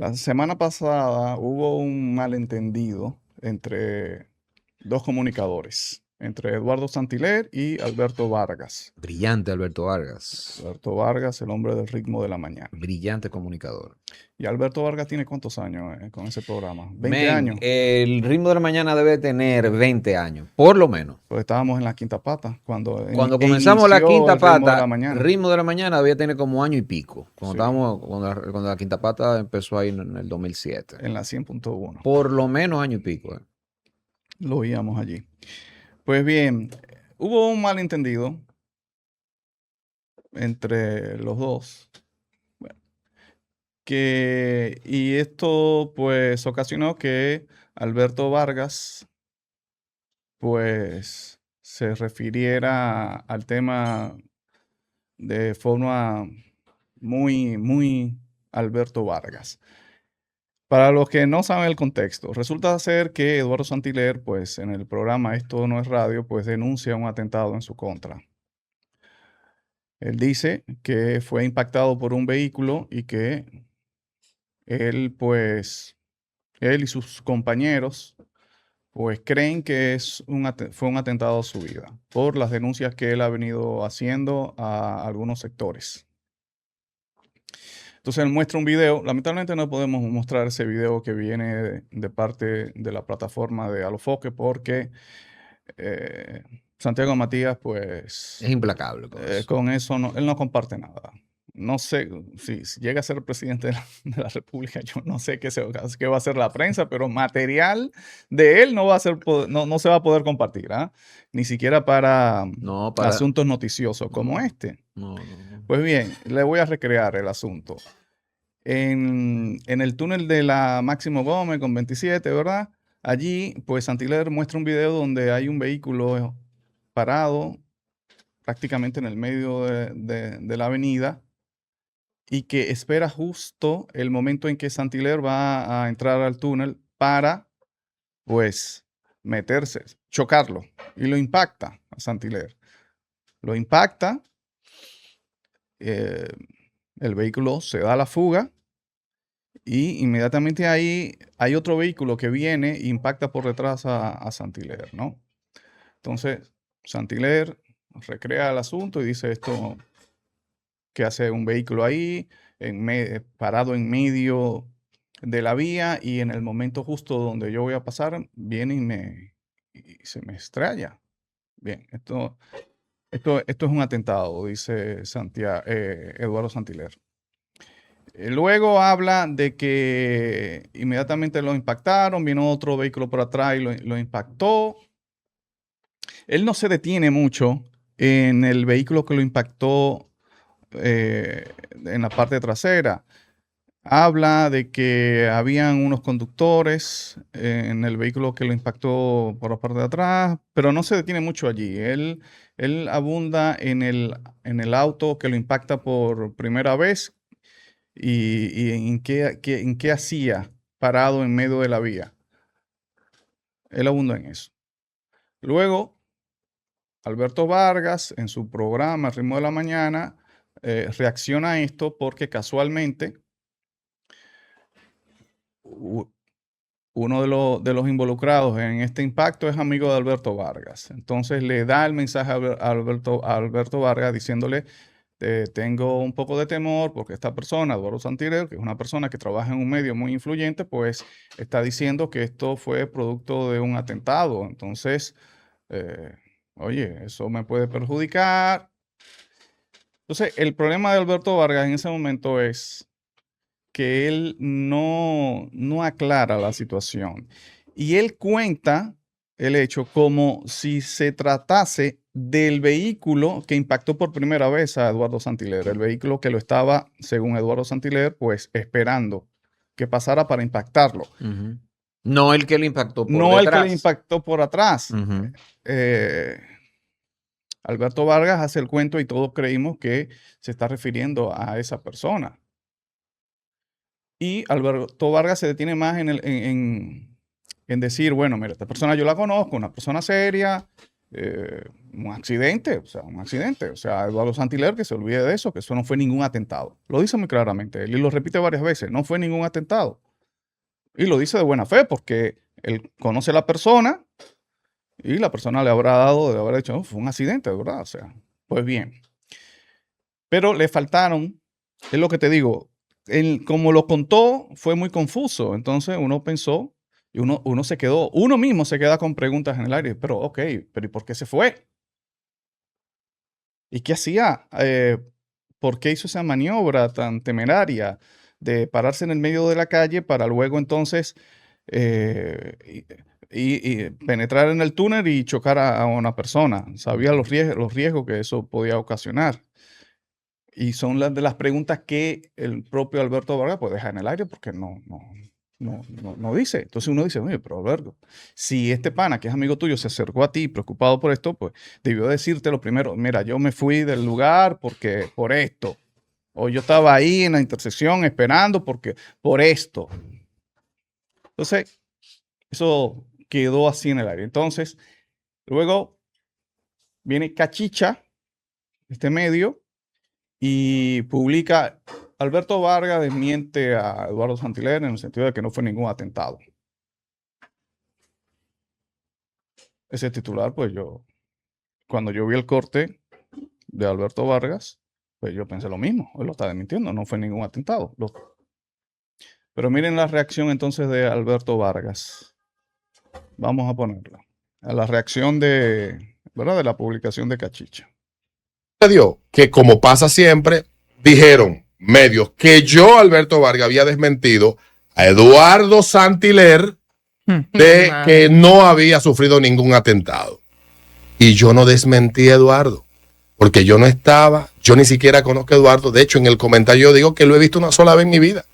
La semana pasada hubo un malentendido entre dos comunicadores, entre Eduardo Santiler y Alberto Vargas. Brillante Alberto Vargas. Alberto Vargas, el hombre del ritmo de la mañana. Brillante comunicador. ¿Y Alberto Vargas tiene cuántos años con ese programa? ¿20 Men, años? el ritmo de la mañana debe tener 20 años, por lo menos. Pues estábamos en la quinta pata cuando Cuando comenzamos la inició quinta el ritmo de la pata, mañana. ritmo de la mañana debía tener como año y pico. Cuando Sí, estábamos, cuando la quinta pata empezó ahí en el 2007. en la 100.1. Por lo menos año y pico. Lo oíamos allí. Pues bien, hubo un malentendido entre los dos. Y esto pues ocasionó que Alberto Vargas pues se refiriera al tema de forma muy Alberto Vargas. Para los que no saben el contexto, resulta ser que Eduardo Santiler, pues en el programa Esto no es radio, pues denuncia un atentado en su contra. Él dice que fue impactado por un vehículo y que él, pues, él y sus compañeros, pues creen que fue un atentado a su vida por las denuncias que él ha venido haciendo a algunos sectores. Entonces él muestra un video. Lamentablemente no podemos mostrar ese video que viene de parte de la plataforma de Alofoque porque eh, Santiago Matías, pues Es implacable con eso. con eso él no comparte nada. No sé si llega a ser presidente de la República, yo no sé qué va a hacer la prensa, pero material de él no va a ser, no se va a poder compartir, ¿ah? Ni siquiera para No, para. asuntos noticiosos como No, este. no. Pues bien, le voy a recrear el asunto. En el túnel de la Máximo Gómez con 27, ¿verdad? Allí, pues Santiler muestra un video donde hay un vehículo parado prácticamente en el medio de la avenida y que espera justo el momento en que Santiler va a entrar al túnel para, pues, meterse, chocarlo y lo impacta a Santiler. Lo impacta, eh, el vehículo se da a la fuga y inmediatamente ahí hay otro vehículo que viene e impacta por detrás a Santiler, ¿no? Entonces, Santiler recrea el asunto y dice esto, que hace un vehículo ahí, parado en medio de la vía y en el momento justo donde yo voy a pasar, viene y se me estrella. Bien, esto es un atentado, dice Eduardo Santiler. Luego habla de que inmediatamente lo impactaron, vino otro vehículo por atrás y lo impactó. Él no se detiene mucho en el vehículo que lo impactó en la parte trasera. Habla de que habían unos conductores en el vehículo que lo impactó por la parte de atrás, pero no se detiene mucho allí. Él abunda en el auto que lo impacta por primera vez y en qué hacía parado en medio de la vía. Él abunda en eso. Luego, Alberto Vargas, en su programa El Ritmo de la Mañana, reacciona a esto porque casualmente uno de los involucrados en este impacto es amigo de Alberto Vargas. Entonces le da el mensaje a Alberto Vargas diciéndole, tengo un poco de temor porque esta persona, Eduardo Santirer, que es una persona que trabaja en un medio muy influyente, pues está diciendo que esto fue producto de un atentado. Entonces, eh, oye, eso me puede perjudicar. Entonces, el problema de Alberto Vargas en ese momento es que él no aclara la situación. Y él cuenta el hecho como si se tratase del vehículo que impactó por primera vez a Eduardo Santiler, el vehículo que lo estaba, según Eduardo Santiler, pues esperando que pasara para impactarlo. Ujú. No el que le impactó por No el que le detrás. impactó por atrás. Ujú. Eh, Alberto Vargas hace el cuento y todos creímos que se está refiriendo a esa persona. Y Alberto Vargas se detiene más en decir, bueno, mira, esta persona yo la conozco, una persona seria, un accidente, o sea, un accidente. O sea, Eduardo Santiler, que se olvide de eso, que eso no fue ningún atentado. Lo dice muy claramente, él y lo repite varias veces, no fue ningún atentado. Y lo dice de buena fe, porque él conoce a la persona y la persona le habrá dado, de haber dicho, "Oh, fue un accidente, de verdad". O sea, pues bien. Pero le faltaron, es lo que te digo, como lo contó, fue muy confuso. Entonces uno pensó y uno se quedó, uno mismo se queda con preguntas en el aire. Pero, ok, pero ¿y por qué se fue? ¿Y qué hacía? ¿Por qué hizo esa maniobra tan temeraria de pararse en el medio de la calle para luego entonces y penetrar en el túnel y chocar a una persona? Sabía los riesgos que eso podía ocasionar. Y son las de las preguntas que el propio Alberto Vargas pues deja en el aire porque no dice. Entonces uno dice, oye, pero Alberto, si este pana que es amigo tuyo se acercó a ti preocupado por esto, pues debió decirte lo primero, mira, yo me fui del lugar porque por esto. O yo estaba ahí en la intersección esperando porque por esto. Entonces, eso quedó así en el aire. Entonces, luego viene Cachicha, este medio, y publica, Alberto Vargas desmiente a Eduardo Santiler en el sentido de que no fue ningún atentado. Ese titular, pues cuando yo vi el corte de Alberto Vargas, pues yo pensé lo mismo, él lo está desmintiendo, no fue ningún atentado. Pero miren la reacción entonces de Alberto Vargas. Vamos a ponerla. A la reacción ¿verdad? De la publicación de Cachicha. Dio que, como pasa siempre, dijeron medios que yo, Alberto Vargas, había desmentido a Eduardo Santiler de que no había sufrido ningún atentado. Y yo no desmentí a Eduardo, porque yo no estaba, yo ni siquiera conozco a Eduardo. De hecho, en el comentario yo digo que lo he visto una sola vez en mi vida.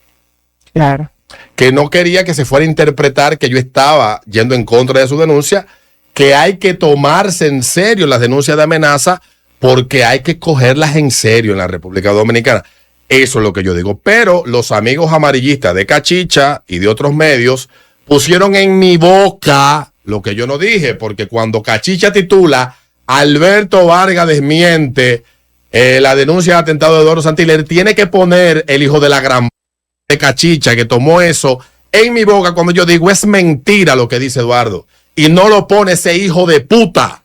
Claro. Que no quería que se fuera a interpretar que yo estaba yendo en contra de su denuncia, que hay que tomarse en serio las denuncias de amenaza porque hay que cogerlas en serio en la República Dominicana. Eso es lo que yo digo. Pero los amigos amarillistas de Cachicha y de otros medios pusieron en mi boca lo que yo no dije, porque cuando Cachicha titula Alberto Vargas desmiente la denuncia de atentado de Eduardo Santiler, tiene que poner el hijo de la gran de Cachicha que tomó eso en mi boca cuando yo digo es mentira lo que dice Eduardo. Y no lo pone ese hijo de puta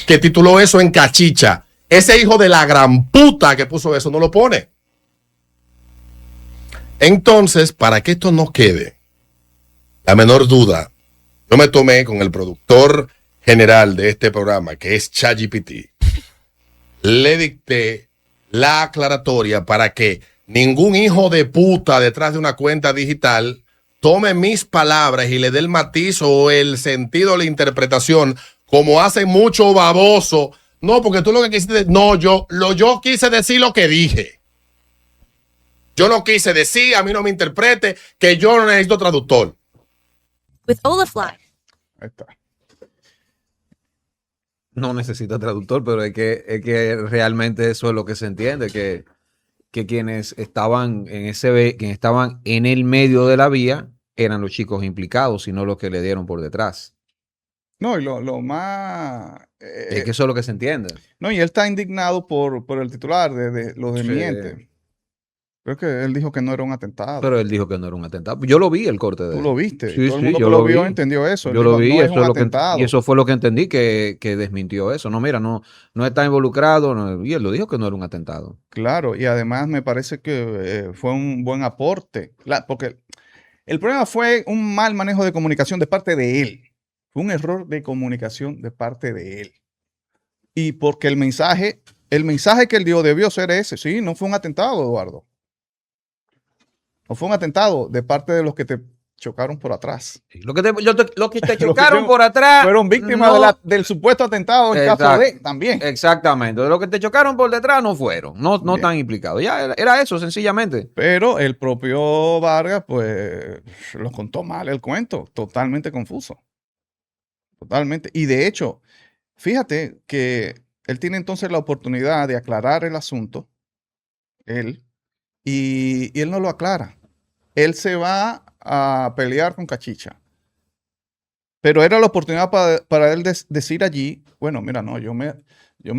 que tituló eso en Cachicha. Ese hijo de la gran puta que puso eso no lo pone. Entonces, para que esto no quede la menor duda, yo me tomé con el productor general de este programa, que es ChatGPT, le dicté la aclaratoria para que ningún hijo de puta detrás de una cuenta digital tome mis palabras y le dé el matiz o el sentido, la interpretación, como hace mucho baboso. No, porque tú lo que quisiste, no, yo quise decir lo que dije. Yo no quise decir, a mí no me interprete, que yo no necesito traductor. With Olafly. Ahí está. No necesita traductor, pero es que realmente eso es lo que se entiende, que quienes estaban quienes estaban en el medio de la vía eran los chicos implicados y no los que le dieron por detrás. No, y lo más... Es que eso es lo que se entiende. no, y él está indignado por el titular de lo desmiente. Sí. Creo que él dijo que no era un atentado. Pero él dijo que no era un atentado. Yo lo vi el corte de Tú él. lo viste. Sí, Todo el sí, mundo yo que lo lo vio vi. entendió eso. Él Yo dijo, lo vi, no es eso un es lo que, atentado. y eso fue lo que entendí, que desmintió eso. No, mira, no está involucrado. Y él lo dijo que no era un atentado. Claro, y además me parece que fue un buen aporte. Porque el problema fue un mal manejo de comunicación de parte de él. Fue un error de comunicación de parte de él. Y porque el mensaje que él dio debió ser ese. Sí, no fue un atentado, Eduardo. No fue un atentado de parte de los que te chocaron por atrás. Lo que te que chocaron te- por atrás. Fueron víctimas no- del supuesto atentado en caso de también. Exactamente. De lo que te chocaron por detrás no fueron. No Bien. están implicados. Ya era eso, sencillamente. Pero el propio Vargas, pues, lo contó mal el cuento, totalmente confuso. Totalmente. Y de hecho, fíjate que él tiene entonces la oportunidad de aclarar el asunto, él, y él no lo aclara. Él se va a pelear con Cachicha. Pero era la oportunidad para él decir allí, bueno, mira, no, yo me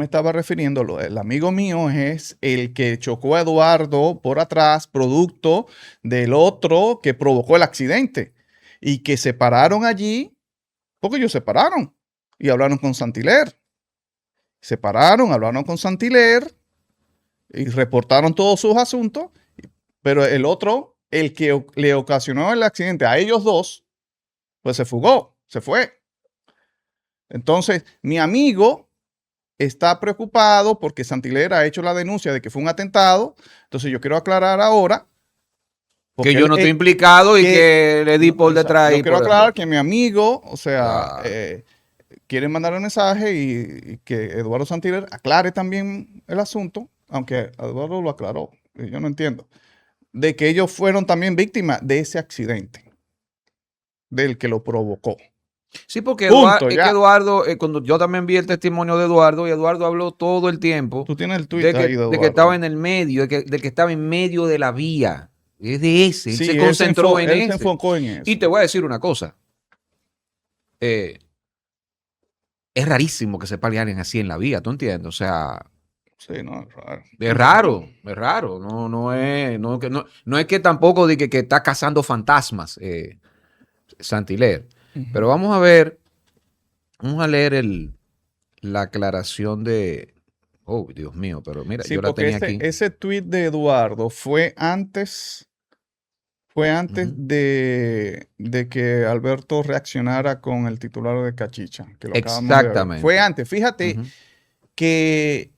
estaba refiriendo, el amigo mío es el que chocó a Eduardo por atrás, producto del otro que provocó el accidente. Y que se pararon allí, porque ellos se pararon y hablaron con Santiler. Se pararon, hablaron con Santiler y reportaron todos sus asuntos, pero el otro, el que le ocasionó el accidente a ellos dos, pues se fugó, se fue. Entonces, mi amigo está preocupado porque Santiler ha hecho la denuncia de que fue un atentado. Entonces, yo quiero aclarar ahora. Que yo no estoy implicado y que le di por detrás. Yo quiero aclarar que mi amigo, o sea, Claro. quiere mandar un mensaje y que Eduardo Santiler aclare también el asunto, aunque Eduardo lo aclaró, y yo no entiendo, de que ellos fueron también víctimas de ese accidente, del que lo provocó. Sí, porque Punto, es ya. que Eduardo, cuando yo también vi el testimonio de Eduardo, y Eduardo habló todo el tiempo Tú tienes el tweet de que, ahí de de Eduardo. que estaba en el medio, de que estaba en medio de la vía. Es de ese, él Sí, se concentró en él se ese. enfocó en eso. Y te voy a decir una cosa. Es rarísimo que se pare alguien así en la vía, ¿tú entiendes? O sea, Sí, no, es raro. es raro, es raro. No es que tampoco de que está cazando fantasmas, Santiler. Pero Ujú. vamos a leer la aclaración de... Oh, Dios mío, pero mira, Sí, yo la porque tenía aquí. ese tweet de Eduardo fue antes Ujú. de que Alberto reaccionara con el titular de Cachicha, que lo acabamos de ver. Exactamente. Fue antes. Fíjate Ujú. que,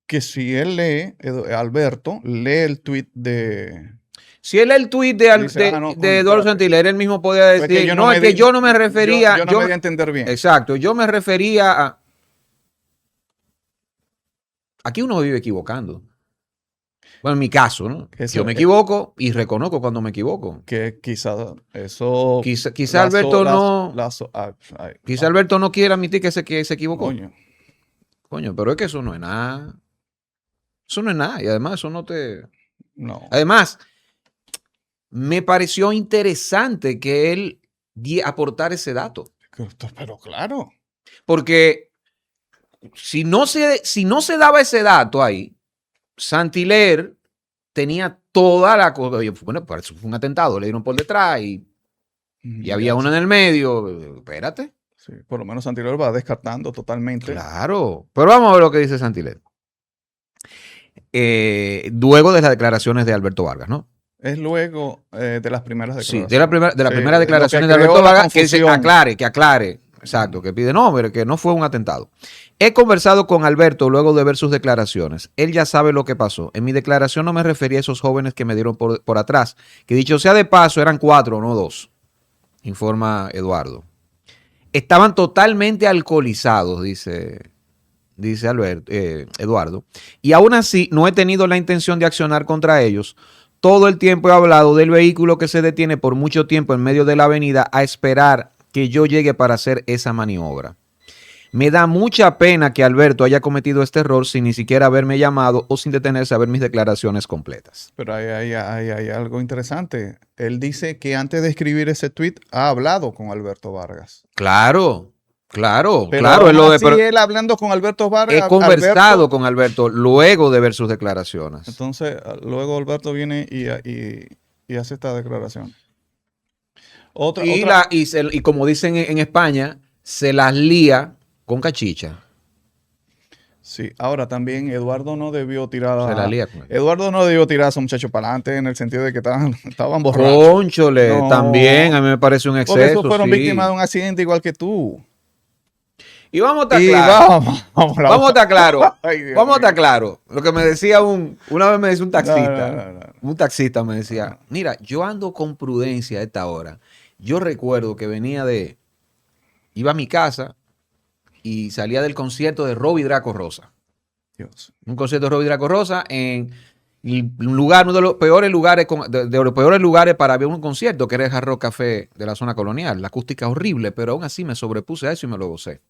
que si él lee, Alberto, lee el tweet de... Si él el tuit de, Dice, de coño, Eduardo espérate. Santiler, él mismo podía Fue que decir, yo no, es que yo no me refería... yo no me di a entender bien. Exacto, yo me refería a... Aquí uno vive equivocando. Bueno, en mi caso, ¿no? Eso, Yo me equivoco y reconozco cuando me equivoco. que quizá eso... Quizá Alberto no... ay, Quizá Alberto no quiere admitir que se equivocó. coño. Coño, pero es que eso no es nada. Eso no es nada. Y además eso no te... No. Además, me pareció interesante que él aportara ese dato. Pero claro. Porque si no se daba ese dato ahí, Santiler tenía toda la cosa. Bueno, por eso fue un atentado, le dieron por detrás y había uno en el medio. Espérate. Sí, por lo menos Santiler va descartando totalmente. Claro. Pero vamos a ver lo que dice Santiler. Luego de las declaraciones de Alberto Vargas, ¿no? Es luego de las primeras declaraciones. Sí, de las Sí, primeras lo declaraciones que de Alberto creó la Vargas, que dice, confusión. que aclare. Exacto, que pide nombre, que no fue un atentado. He conversado con Alberto luego de ver sus declaraciones. Él ya sabe lo que pasó. En mi declaración no me refería a esos jóvenes que me dieron por atrás, que dicho sea de paso, eran 4, no 2, informa Eduardo. Estaban totalmente alcoholizados, dice Eduardo, y aún así no he tenido la intención de accionar contra ellos. Todo el tiempo he hablado del vehículo que se detiene por mucho tiempo en medio de la avenida a esperar que yo llegue para hacer esa maniobra. Me da mucha pena que Alberto haya cometido este error sin ni siquiera haberme llamado o sin detenerse a ver mis declaraciones completas. Pero hay algo interesante. Él dice que antes de escribir ese tweet ha hablado con Alberto Vargas. Claro, claro, Pero claro. aún así, él hablando con Alberto Vargas. He conversado Alberto, con Alberto luego de ver sus declaraciones. entonces, luego Alberto viene y hace esta declaración. Y como dicen en España, se las lía con cachicha. Sí, ahora también Eduardo no debió tirar Se la lía con él. Eduardo no debió tirar a esos muchachos para adelante en el sentido de que estaban borrachos. Cónchole, No. también a mí me parece un Porque exceso. esos fueron sí. víctimas de un accidente igual que tú. Y vamos a estar Y claros. vamos Vamos a estar claros. Ay, Dios Vamos a estar mío. claros. Lo que me decía una vez me decía un taxista. No. Un taxista me decía, mira, yo ando con prudencia a esta hora. Yo recuerdo que iba a mi casa y salía del concierto de Robbie Draco Rosa. Dios. Un concierto de Robbie Draco Rosa en un lugar, uno de los peores lugares, de los peores lugares para ver un concierto, que era el Hard Rock Café de la zona colonial. La acústica horrible, pero aún así me sobrepuse a eso y me lo gocé.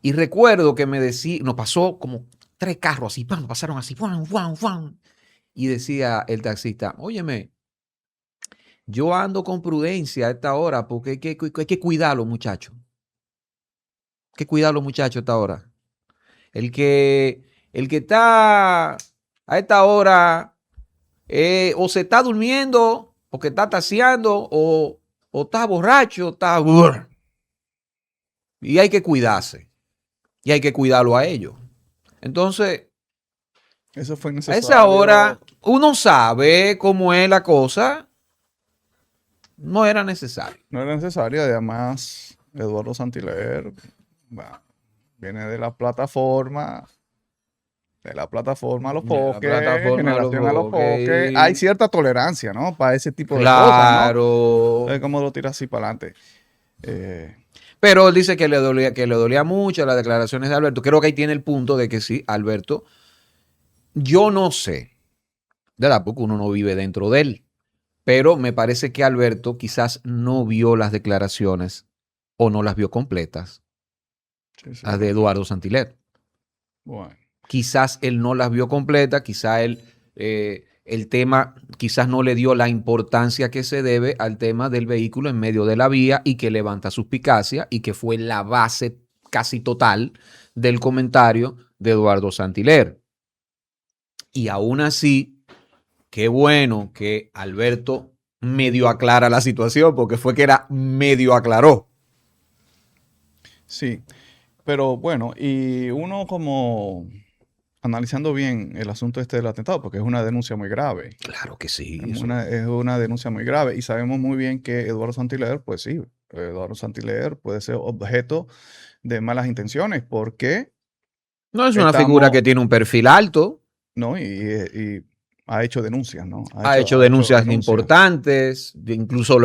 Y recuerdo que nos pasó como 3 carros así, ¡pam! Pasaron así, ¡pam! Y decía el taxista, óyeme, yo ando con prudencia a esta hora porque hay que cuidar a los muchachos. Hay que cuidar a los muchachos a esta hora. El que está a esta hora o se está durmiendo, o que está taseando, o está borracho, está... Y hay que cuidarse. Y hay que cuidarlo a ellos. Entonces, Eso fue a necesario. esa hora, uno sabe cómo es la cosa. No era necesario. No era necesario. Además, Eduardo Santiler bueno, viene de la plataforma. De la plataforma a los De la foques, plataforma a los generación a los foques. foques. Hay cierta tolerancia, ¿no? Para ese tipo de cosas, ¿no? Claro. ¿Sabes cómo lo tira así para adelante? Pero él dice que le dolía mucho las declaraciones de Alberto. Creo que ahí tiene el punto de que sí, Alberto. Yo no sé, ¿verdad? Porque uno no vive dentro de él. Pero me parece que Alberto quizás no vio las declaraciones o no las vio completas, Sí, sí. las de Eduardo Santiler. Bueno, Quizás él no las vio completas, quizás él, el tema quizás no le dio la importancia que se debe al tema del vehículo en medio de la vía y que levanta suspicacia y que fue la base casi total del comentario de Eduardo Santiler. Y aún así, qué bueno que Alberto medio aclara la situación, porque fue que era medio aclaró. sí. Pero bueno, y uno como analizando bien el asunto este del atentado, porque es una denuncia muy grave. Claro que sí. Es una denuncia muy grave. Y sabemos muy bien que Eduardo Santiler, pues sí, Eduardo Santiler puede ser objeto de malas intenciones, porque No es una figura que tiene un perfil alto. ¿no? Y ha hecho denuncias, ¿no? Ha hecho denuncias importantes, incluso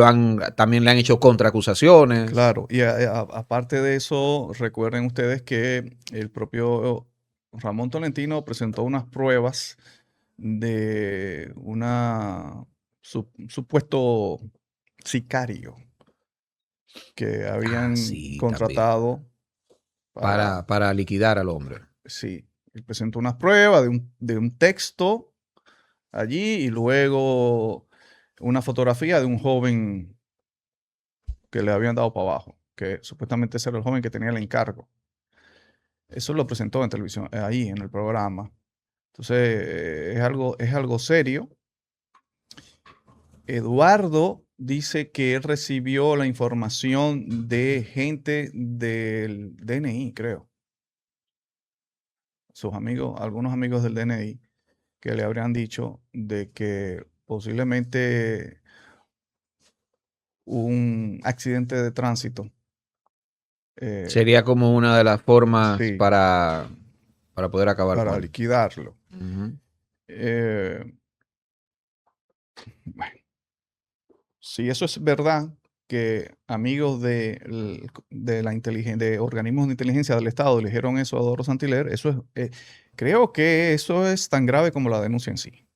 también le han hecho contraacusaciones. Claro, y aparte de eso, recuerden ustedes que el propio Ramón Tolentino presentó unas pruebas de una supuesto sicario que habían Sí, contratado para liquidar al hombre. Sí, él presentó unas pruebas de un texto allí y luego una fotografía de un joven que le habían dado para abajo, que supuestamente ese era el joven que tenía el encargo. Eso lo presentó en televisión, ahí en el programa. Entonces, es algo serio. Eduardo dice que él recibió la información de gente del DNI, creo. Sus amigos, algunos amigos del DNI, que le habrían dicho de que posiblemente un accidente de tránsito. Sería como una de las formas Sí, para poder acabar para con él. liquidarlo. Ujú. Bueno, si eso es verdad, que amigos de organismos de inteligencia del Estado le dijeron eso a Eduardo Santiler, eso es, creo que eso es tan grave como la denuncia en sí.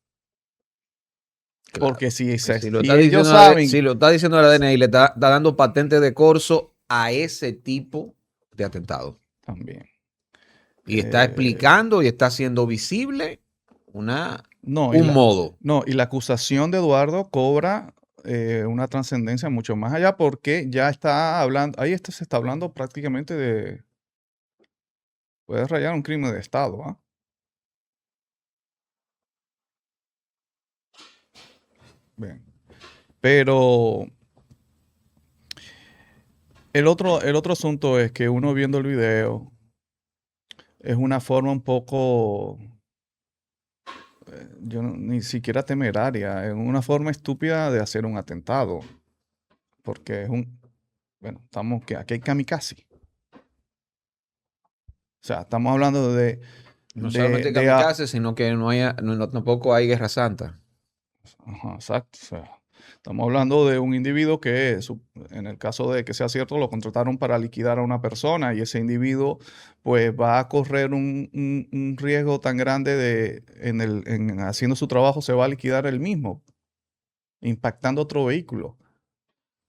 Claro, Porque si está ellos diciendo saben, si lo está diciendo la DNI, le está dando patente de corso a ese tipo de atentado. también. Y está explicando y está haciendo visible No, un modo. no, y la acusación de Eduardo cobra una trascendencia mucho más allá porque ya está hablando, se está hablando prácticamente de, puede rayar un crimen de Estado, ¿ah? Bien. Pero el otro asunto es que uno viendo el video es una forma un poco, ni siquiera temeraria, es una forma estúpida de hacer un atentado. Porque bueno, que aquí hay kamikaze. O sea, estamos hablando No solamente kamikaze, sino que tampoco hay guerra santa. Ajá, exacto. O sea, estamos hablando de un individuo que, en el caso de que sea cierto, lo contrataron para liquidar a una persona y ese individuo pues va a correr un riesgo tan grande en haciendo su trabajo, se va a liquidar él mismo, impactando otro vehículo.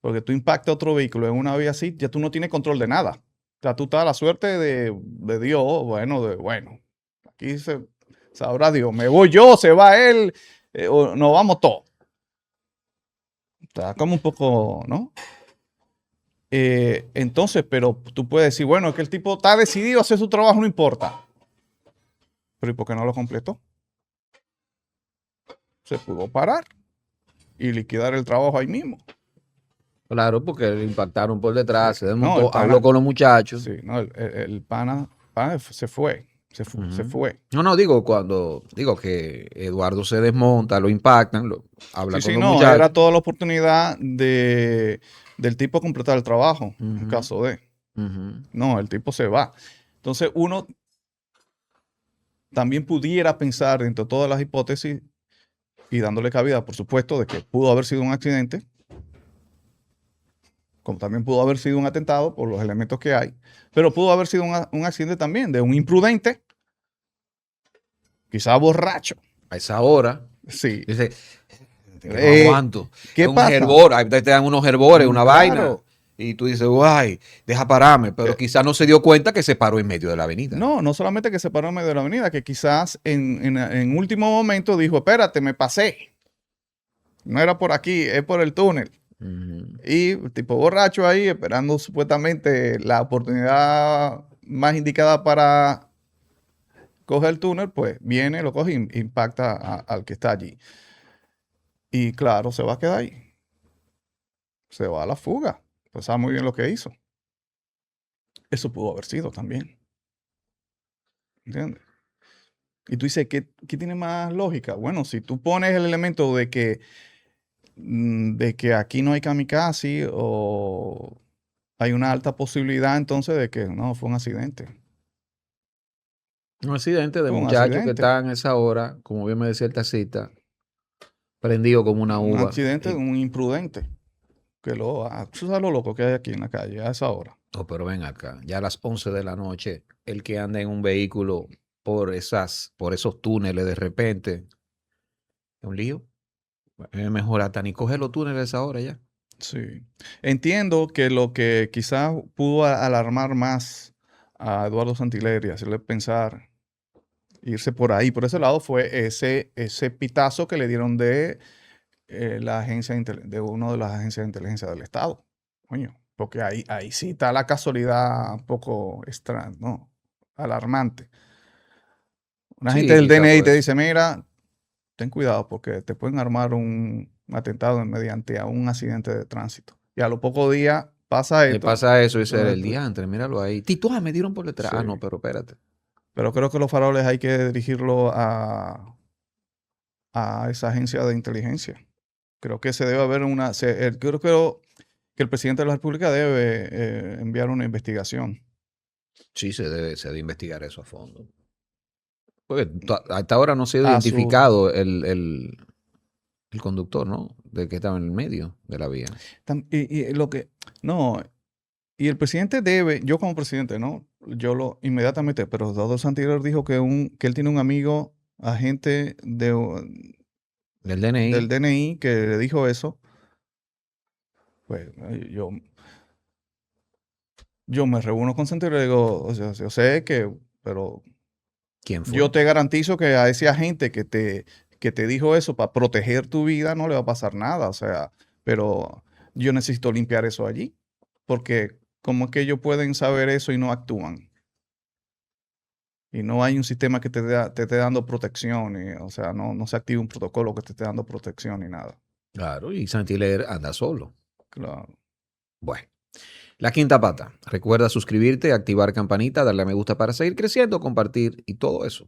Porque tú impactas otro vehículo en una vía así, ya tú no tienes control de nada. O sea, tú estás a la suerte de Dios, bueno, aquí sabrá Dios, me voy yo, se va él, o nos vamos todos. Está como un poco, ¿no? Entonces, pero tú puedes decir, bueno, es que el tipo está decidido a hacer su trabajo, no importa. Pero ¿y por qué no lo completó? Se pudo parar y liquidar el trabajo ahí mismo. Claro, porque le impactaron por detrás, se No, desmontó, el pana- habló con los muchachos. Sí, no, el pana se fue. Se Ujú. fue. No, digo que Eduardo se desmonta, lo impactan, habla Sí, con sí, los no, era muchachos. toda la oportunidad del tipo completar el trabajo, en Ujú, caso de. ujú. No, el tipo se va. Entonces, uno también pudiera pensar dentro de todas las hipótesis y dándole cabida, por supuesto, de que pudo haber sido un accidente, como también pudo haber sido un atentado por los elementos que hay, pero pudo haber sido un accidente también de un imprudente, quizá borracho. A esa hora, Sí. dice, que no Eh, aguanto. ¿Qué Es un pasa? hervor, ahí te dan unos herbores, una vaina. Claro. Y tú dices, guay, deja pararme. Pero Eh, quizás no se dio cuenta que se paró en medio de la avenida. No, no solamente que se paró en medio de la avenida, que quizás en último momento dijo, espérate, me pasé. No era por aquí, es por el túnel. Ujú. Y tipo borracho ahí, esperando supuestamente la oportunidad más indicada para coger el túnel, pues viene, lo coge e impacta al que está allí. Y claro, se va a quedar ahí. Se va a la fuga. Pues sabe muy bien lo que hizo. Eso pudo haber sido también. ¿Entiendes? Y tú dices, ¿qué tiene más lógica? Bueno, si tú pones el elemento de que aquí no hay kamikaze o hay una alta posibilidad entonces de que no, fue un accidente. Un accidente de Fue un muchachos que accidente. están a esa hora, como bien me decía el tacita, prendido como una Un uva. accidente de un imprudente. Tú sabes lo loco que hay aquí en la calle a esa hora. Oh, pero ven acá, ya a las 11 de la noche, el que anda en un vehículo por esos túneles de repente, es un lío. Es mejor hasta ni coger los túneles a esa hora ya. Sí. Entiendo que lo que quizás pudo alarmar más a Eduardo Santileri, hacerle pensar, irse por ahí, por ese lado, fue ese pitazo que le dieron de la agencia de una de las agencias de inteligencia del Estado. Coño, porque ahí sí está la casualidad un poco extraña, ¿no? Alarmante. Una gente Sí, del quizá DNI por te eso. dice, mira, ten cuidado porque te pueden armar un atentado mediante a un accidente de tránsito. Y a los pocos días pasa Le esto. pasa eso y dice el Entonces, diantre, míralo ahí. Tito, me dieron por detrás. Ah, no, sí. pero espérate. Pero creo que los faroles hay que dirigirlo a esa agencia de inteligencia. Creo que se debe haber creo que el presidente de la República debe enviar una investigación. Sí, se debe investigar eso a fondo. Porque hasta ahora no se ha A su, identificado el conductor, ¿no? De que estaba en el medio de la vía. y lo que, no, y el presidente debe, yo como presidente, ¿no? Yo lo inmediatamente, pero Eduardo Santiago dijo que él tiene un amigo, agente Del del DNI. DNI, que le dijo eso. Pues yo me reúno con Santiago y le digo, o sea, yo sé que, pero ¿Quién yo fue? te garantizo que a ese agente que te dijo eso para proteger tu vida no le va a pasar nada. O sea, pero yo necesito limpiar eso allí. Porque ¿cómo es que ellos pueden saber eso y no actúan? Y no hay un sistema que te esté dando protección. O sea, no se activa un protocolo que te esté dando protección ni nada. Claro, y Santiler anda solo. Claro. Bueno. La quinta pata. Recuerda suscribirte, activar campanita, darle a me gusta para seguir creciendo, compartir y todo eso.